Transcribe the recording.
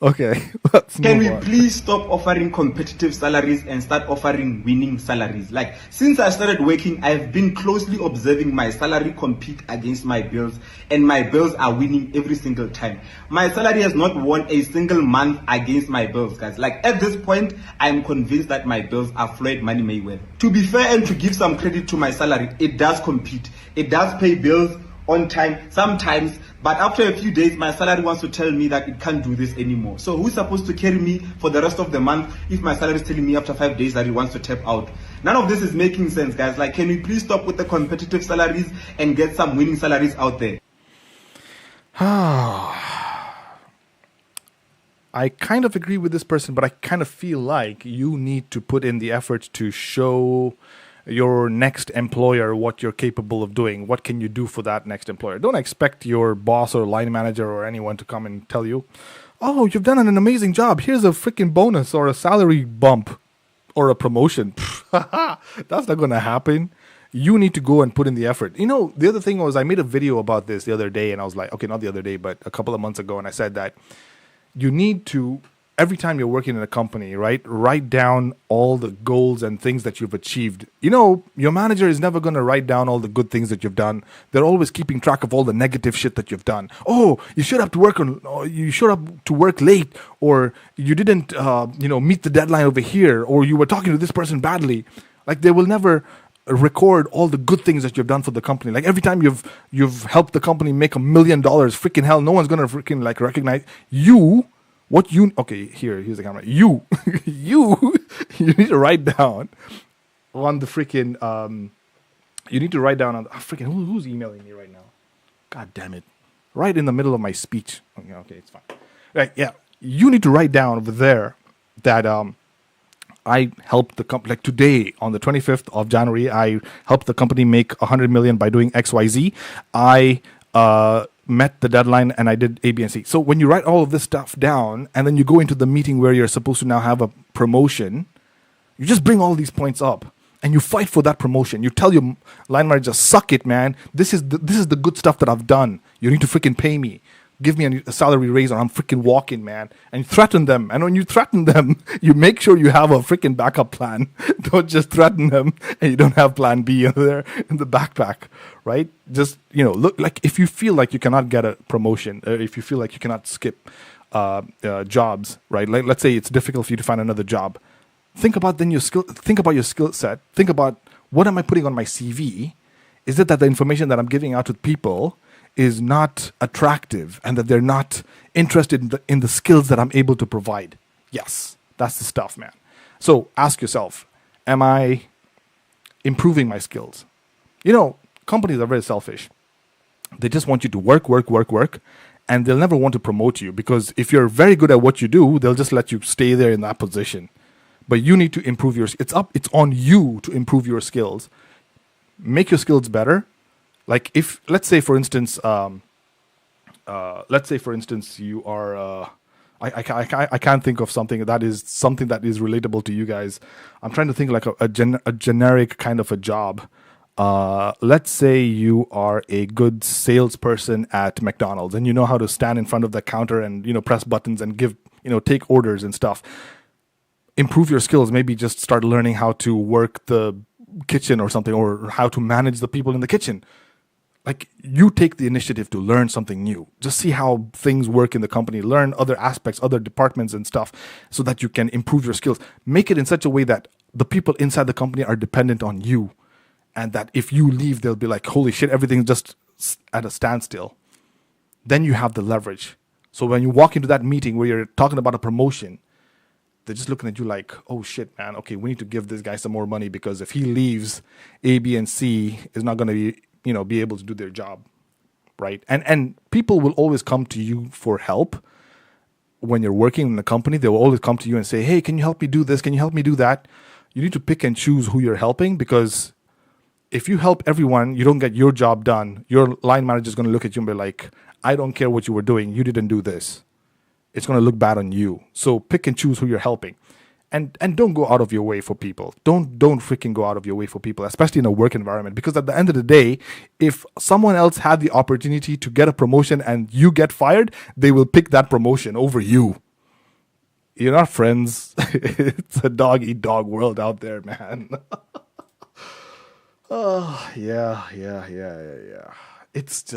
Okay, let's Can move we on. please stop offering competitive salaries and start offering winning salaries? Like, since I started working, I've been closely observing my salary compete against my bills, and my bills are winning every single time. My salary has not won a single month against my bills, guys. Like, at this point, I'm convinced that my bills are Floyd Money Mayweather. To be fair and to give some credit to my salary, it does compete. It does pay bills on time sometimes, but after a few days my salary wants to tell me that it can't do this anymore. So who's supposed to carry me for the rest of the month if my salary is telling me after 5 days that it wants to tap out? None of this is making sense, guys. Like, can we please stop with the competitive salaries and get some winning salaries out there? I kind of agree with this person, but I kind of feel like you need to put in the effort to show your next employer what you're capable of doing. What can you do for that next employer? Don't expect your boss or line manager or anyone to come and tell you, "Oh, you've done an amazing job. Here's a freaking bonus or a salary bump or a promotion." That's not going to happen. You need to go and put in the effort. You know, the other thing was I made a video about this the other day, and I was like, okay, not the other day, but a couple of months ago, and I said that you need to, every time you're working in a company, right, write down all the goals and things that you've achieved. You know, your manager is never going to write down all the good things that you've done. They're always keeping track of all the negative shit that you've done. Oh, you showed up to work on, or you showed up to work late, or you didn't meet the deadline over here, or you were talking to this person badly. Like, they will never record all the good things that you've done for the company. Like, every time you've helped the company make $1 million, freaking hell, no one's gonna freaking like recognize you. What you okay? Here's the camera. You, you need to write down on the freaking. You need to write down on freaking who's emailing me right now. God damn it! Right in the middle of my speech. Okay, it's fine. Right, yeah. You need to write down over there that I helped the company, like today on the 25th of January, I helped the company make 100 million by doing XYZ. I met the deadline and I did A, B, and C. So when you write all of this stuff down and then you go into the meeting where you're supposed to now have a promotion, you just bring all these points up and you fight for that promotion. You tell your line manager, "Suck it, man. This is the good stuff that I've done. You need to freaking pay me. Give me a salary raise or I'm freaking walking, man." And threaten them. And when you threaten them, you make sure you have a freaking backup plan. Don't just threaten them and you don't have plan B in there in the backpack, right? Just, look, like, if you feel like you cannot get a promotion, or if you feel like you cannot skip jobs, right? Like, let's say it's difficult for you to find another job. Think about your skill set. Think about, what am I putting on my CV? Is it that the information that I'm giving out to people is not attractive and that they're not interested in the skills that I'm able to provide? Yes, that's the stuff, man. So ask yourself, am I improving my skills? Companies are very selfish. They just want you to work, and they'll never want to promote you, because if you're very good at what you do, they'll just let you stay there in that position. But you need to improve it's on you to improve your skills. Make your skills better. Like, if, let's say for instance you are I can't think of something that is relatable to you guys. I'm trying to think like a generic kind of a job. Let's say you are a good salesperson at McDonald's and you know how to stand in front of the counter and press buttons and give take orders and stuff. Improve your skills. Maybe just start learning how to work the kitchen or something, or how to manage the people in the kitchen. Like, you take the initiative to learn something new. Just see how things work in the company. Learn other aspects, other departments and stuff, so that you can improve your skills. Make it in such a way that the people inside the company are dependent on you, and that if you leave, they'll be like, "Holy shit, everything's just at a standstill." Then you have the leverage. So when you walk into that meeting where you're talking about a promotion, they're just looking at you like, "Oh shit, man. Okay, we need to give this guy some more money, because if he leaves, A, B, and C is not going to be able to do their job," right? And people will always come to you for help when you're working in a company. They will always come to you and say, "Hey, can you help me do this? Can you help me do that?" You need to pick and choose who you're helping, because if you help everyone, you don't get your job done. Your line manager is going to look at you and be like, "I don't care what you were doing. You didn't do this." It's going to look bad on you. So pick and choose who you're helping. And don't go out of your way for people. Don't freaking go out of your way for people, especially in a work environment. Because at the end of the day, if someone else had the opportunity to get a promotion and you get fired, they will pick that promotion over you. you're not friends. It's a dog eat dog world out there, man. Oh, yeah. It's just